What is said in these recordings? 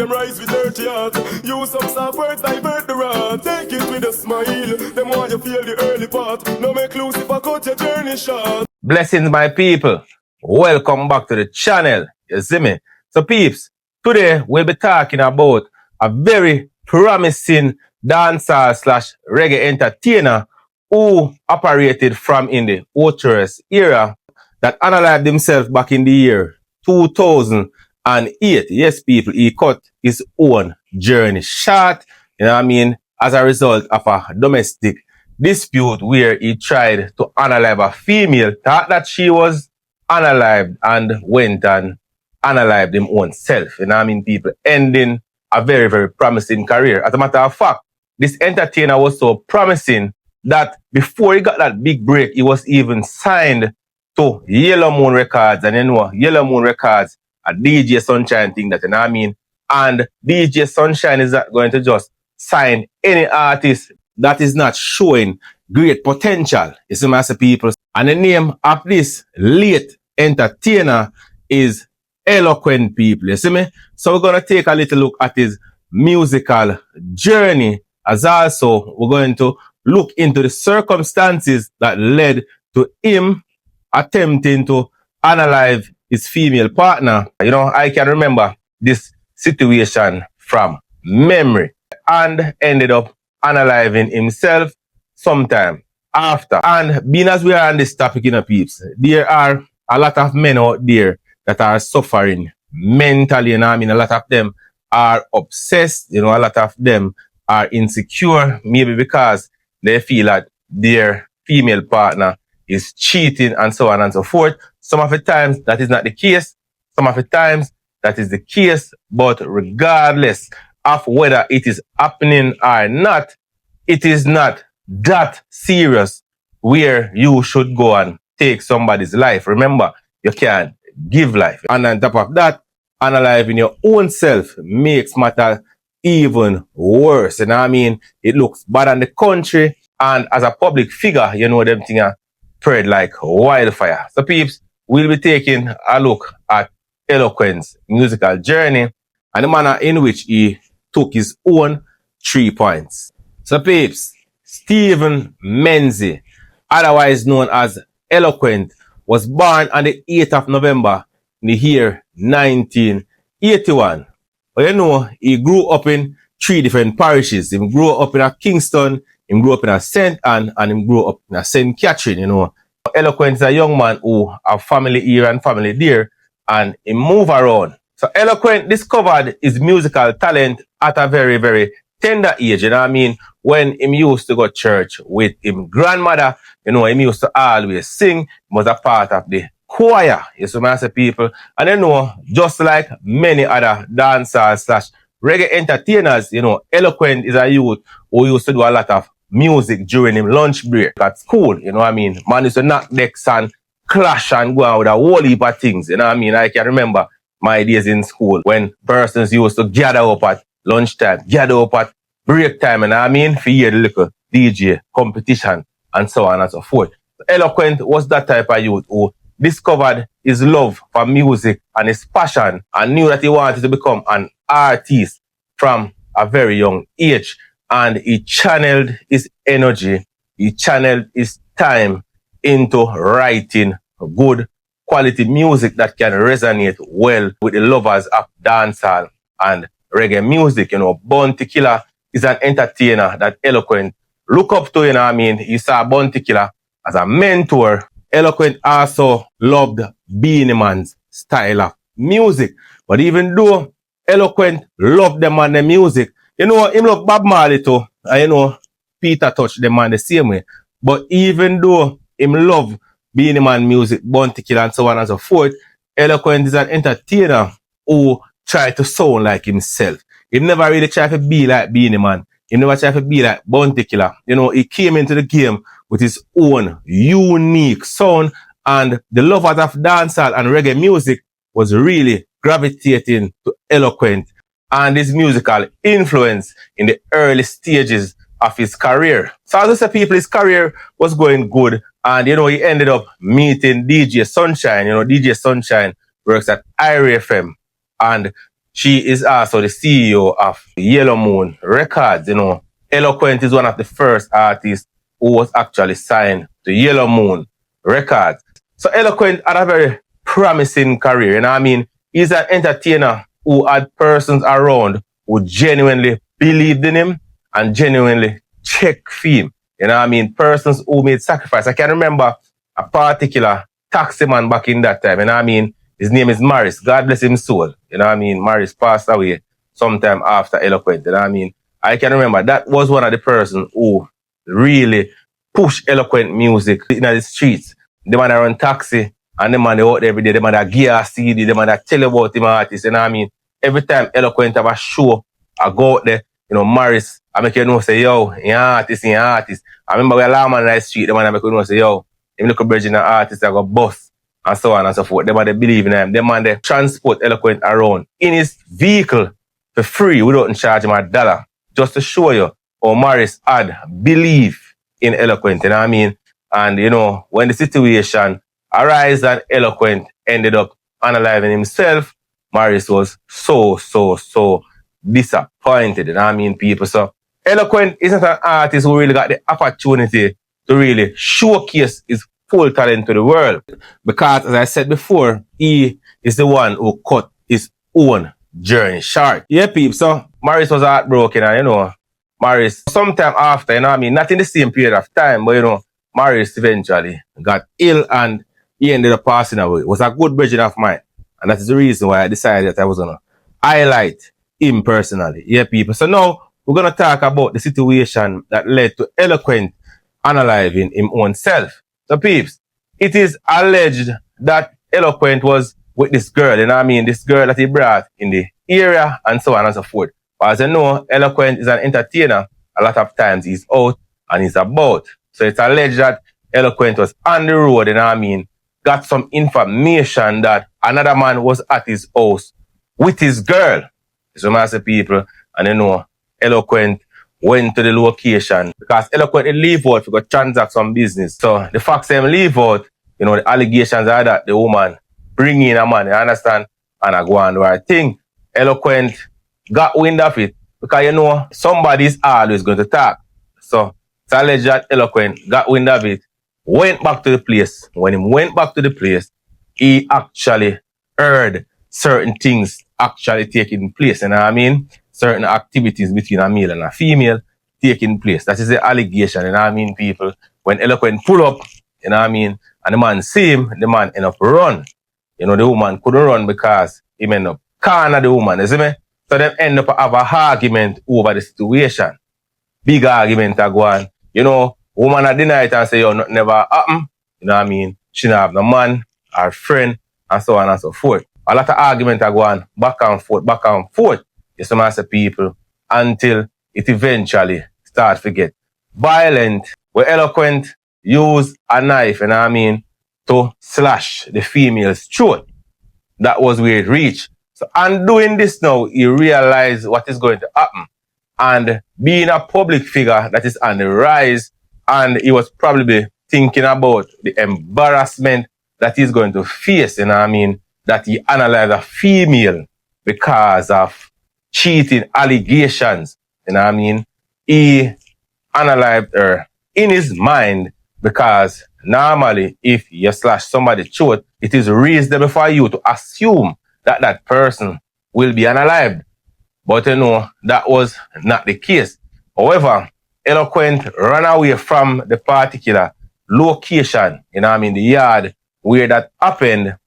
them rise with dirty heart. Use some soft words, divert the wrath. Take it with a smile. Them want you feel the early part. No make loose if I cut your journey short. Blessings, my people. Welcome back to the channel. You see me? So peeps, today we'll be talking about a very promising dancer slash reggae entertainer who operated from in the Oturus era that analyzed himself back in the year 2008. Yes, people, he cut his own journey short, you know what I mean, as a result of a domestic dispute where he tried to unalive a female, thought that she was unalived, and went and unalived him own self. You know what I mean, people, ending a very, very promising career. As a matter of fact, this entertainer was so promising that before he got that big break, he was even signed to Yellow Moon Records. And you know, Yellow Moon Records, a DJ Sunshine thing, that, you know what I mean? And DJ Sunshine is not going to just sign any artist that is not showing great potential. You see, my people. And the name of this late entertainer is Eloquent, people. You see me? So we're going to take a little look at his musical journey, as also we're going to look into the circumstances that led to him attempting to unalive his female partner. You know, I can remember this situation from memory and ended up unaliving himself sometime after. And being as we are on this topic, you know, peeps, there are a lot of men out there that are suffering mentally, you know, I mean, a lot of them are obsessed, you know, a lot of them are insecure, maybe because they feel that their female partner is cheating and so on and so forth. Some of the times that is not the case. Some of the times that is the case, but regardless of whether it is happening or not, it is not that serious where you should go and take somebody's life. Remember, you can't give life. And on top of that, analyzing your own self makes matter even worse. You know what I mean? It looks bad on the country, and as a public figure, you know, them things are spread like wildfire. So peeps, we'll be taking a look at Eloquent's musical journey and the manner in which he took his own 3 points. So peeps, Stephen Menzie, otherwise known as Eloquent, was born on the 8th of November in the year 1981. But you know, he grew up in 3 different parishes. He grew up in a Kingston, he grew up in a St. Anne, and he grew up in a St. Catherine, you know. Eloquent is a young man who have family here and family there, and he move around. So Eloquent discovered his musical talent at a very, very tender age, you know what I mean? When he used to go to church with his grandmother, you know, he used to always sing. He was a part of the choir, you see, my people. And you know, just like many other dancers slash reggae entertainers, you know, Eloquent is a youth who used to do a lot of music during his lunch break at school, you know what I mean? Man used to knock decks and clash and go out with a whole heap of things, you know what I mean? I can remember my days in school when persons used to gather up at lunchtime, gather up at break time, and I mean, for hear the little DJ competition and so on and so forth. Eloquent was that type of youth who discovered his love for music and his passion and knew that he wanted to become an artist from a very young age. And he channeled his energy, he channeled his time into writing good quality music that can resonate well with the lovers of dancehall and reggae music. You know, Bounty Killer is an entertainer that Eloquent look up to, you know what I mean? He saw Bounty Killer as a mentor. Eloquent also loved Beenie Man's style of music. But even though Eloquent loved them and the music, you know, him love Bob Marley too. And you know, Peter touched them on the same way. But even though him love Beenie Man music, Bounty Killer and so on and so forth, Eloquent is an entertainer who tried to sound like himself. He never really tried to be like Beenie Man. He never tried to be like Bounty Killer. You know, he came into the game with his own unique sound, and the lovers of dancehall and reggae music was really gravitating to Eloquent and his musical influence in the early stages of his career. So as I say, people, his career was going good, and you know, he ended up meeting DJ Sunshine. You know, DJ Sunshine works at IRA FM, and She is also the CEO of Yellow Moon Records. Eloquent is one of the first artists who was actually signed to Yellow Moon Records. So Eloquent had a very promising career. He's an entertainer who had persons around who genuinely believed in him and genuinely checked for him. Persons who made sacrifice. I can remember a particular taxi man back in that time. His name is Morris. God bless his soul. Morris passed away sometime after Eloquent. I can remember that was one of the persons who really pushed Eloquent music in the streets. The man that run taxi and the man they out every day. The man that gear CD. The man that tell you about him artist. Every time Eloquent have a show, I go out there, Morris, I make you know say, yo, you're artist. I remember we alarm on the street, the man I make you know say, yo, if look a bridge in an artist, I go bust, and so on and so forth. The man they believe in him. The man they transport Eloquent around in his vehicle for free without charge him $1. Just to show you how Morris had belief in Eloquent, And, when the situation arose and Eloquent ended up unaliving himself, Morris was so disappointed, people. So Eloquent isn't an artist who really got the opportunity to really showcase his full talent to the world. Because, as I said before, he is the one who cut his own journey short. Yeah, people. So Morris was heartbroken, and Morris, sometime after, not in the same period of time, but Morris eventually got ill and he ended up passing away. It was a good bridging of mine. And that is the reason why I decided that I was going to highlight him personally. Yeah, people. So now we're going to talk about the situation that led to Eloquent unaliving him own self. So, peeps, it is alleged that Eloquent was with this girl, this girl that he brought in the area and so on and so forth. But as you know, Eloquent is an entertainer. A lot of times he's out and he's about. So it's alleged that Eloquent was on the road, got some information that another man was at his house with his girl. So massive people, and Eloquent went to the location because Eloquent leave out to go transact some business. So the facts them leave out, the allegations are that the woman bring in a man, you understand? And I go on do her thing. Eloquent got wind of it because somebody's always going to talk. So it's alleged that Eloquent got wind of it, went back to the place. When he went back to the place, he actually heard certain things actually taking place. Certain activities between a male and a female taking place. That is the allegation. People. When Eloquent pull up, and the man see him, the man end up run. The woman couldn't run because he end up corner the woman, you see me? So them end up have a argument over the situation. Big argument a go on. Woman at the night and say, nothing never happen. She don't have no man, her friend, and so on and so forth. A lot of argument are going back and forth. You see, master people, until it eventually starts to get violent. Where Eloquent use a knife, to slash the female's throat. That was where it reached. So, and doing this now, he realized what is going to happen. And being a public figure that is on the rise, and he was probably thinking about the embarrassment that he's going to face, that he analyzed a female because of cheating allegations, He analyzed her in his mind because normally if you slash somebody's throat, it is reasonable for you to assume that that person will be unalived. But that was not the case. However, Eloquent ran away from the particular location, the yard where that happened,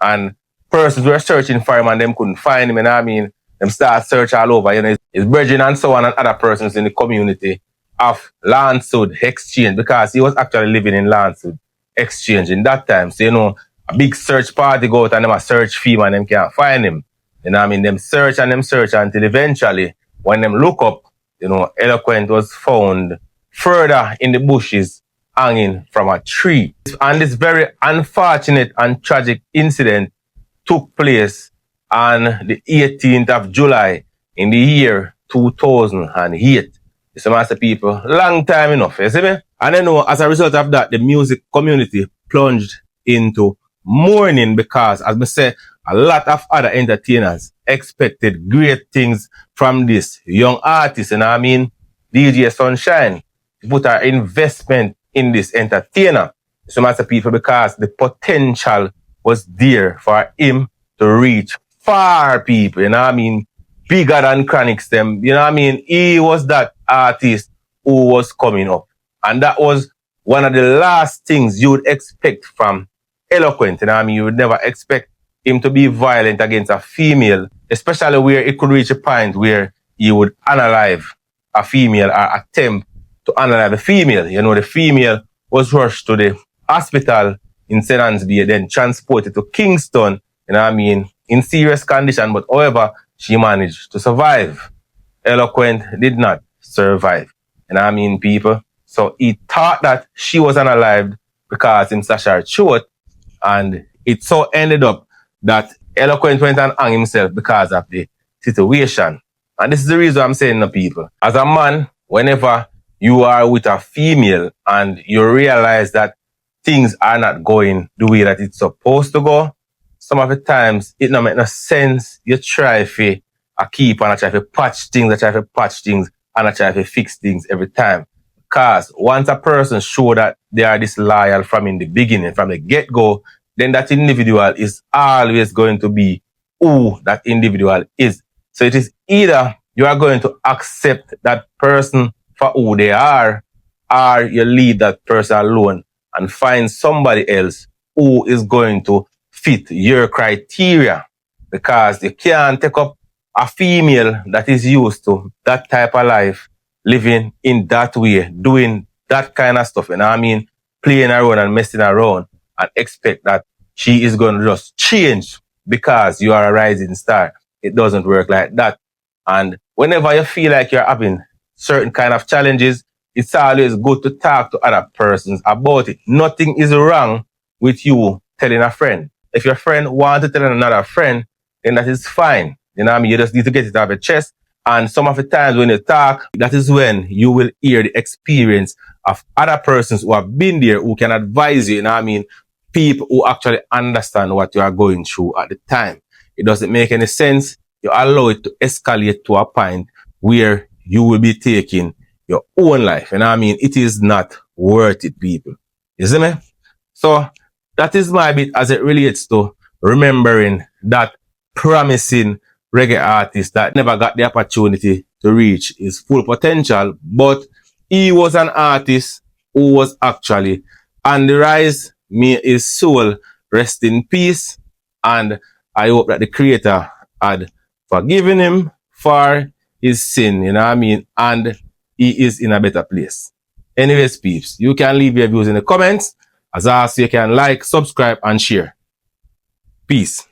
and persons were searching for him and them couldn't find him, them start search all over, his brethren and so on and other persons in the community of Lansud Exchange, because he was actually living in Lansud Exchange in that time. So, a big search party go out and them a search for him and them can't find him. Them search until eventually, when them look up, Eloquent was found further in the bushes, hanging from a tree. And this very unfortunate and tragic incident took place on the 18th of July in the year 2008. You see, master people, long time enough, you see me? And as a result of that, the music community plunged into mourning because, as I said, a lot of other entertainers expected great things from this young artist, you know what I mean? DJ Sunshine put her investment in this entertainer. So much people because the potential was there for him to reach far people, you know what I mean? Bigger than Chronics them, you know what I mean? He was that artist who was coming up. And that was one of the last things you would expect from Eloquent, you know what I mean? You would never expect him to be violent against a female, especially where it could reach a point where he would unalive a female or attempt to unalive a female. You know, the female was rushed to the hospital in St. Anne's Bay, then transported to Kingston, you know what I mean, in serious condition. But however, she managed to survive. Eloquent did not survive. You know what I mean, people? So he thought that she was unalived because him slashed her throat, and it so ended up that Eloquent went and hung himself because of the situation. And this is the reason I'm saying to people, as a man, whenever you are with a female and you realize that things are not going the way that it's supposed to go, some of the times it don't make no sense. You try to keep and I try to patch things, and I try to fix things every time. Because once a person show that they are disloyal from in the beginning, from the get-go, then that individual is always going to be who that individual is. So it is either you are going to accept that person for who they are, or you leave that person alone and find somebody else who is going to fit your criteria. Because you can't take up a female that is used to that type of life, living in that way, doing that kind of stuff, you know what I mean? Playing around and messing around, and expect that she is going to just change because you are a rising star. It doesn't work like that. And whenever you feel like you're having certain kind of challenges, it's always good to talk to other persons about it. Nothing is wrong with you telling a friend. If your friend wants to tell another friend, then that is fine. You know what I mean? You just need to get it off your chest. And some of the times when you talk, that is when you will hear the experience of other persons who have been there, who can advise you, you know what I mean? People who actually understand what you are going through at the time. It doesn't make any sense. You allow it to escalate to a point where you will be taking your own life. You know what I mean? It is not worth it, people. You see me? So that is my bit as it relates to remembering that promising reggae artist that never got the opportunity to reach his full potential, but he was an artist who was actually on the rise. May his soul rest in peace, and I hope that the Creator had forgiven him for his sin, you know what I mean, and he is in a better place. Anyways, peeps, you can leave your views in the comments. As also, you can like, subscribe, and share. Peace.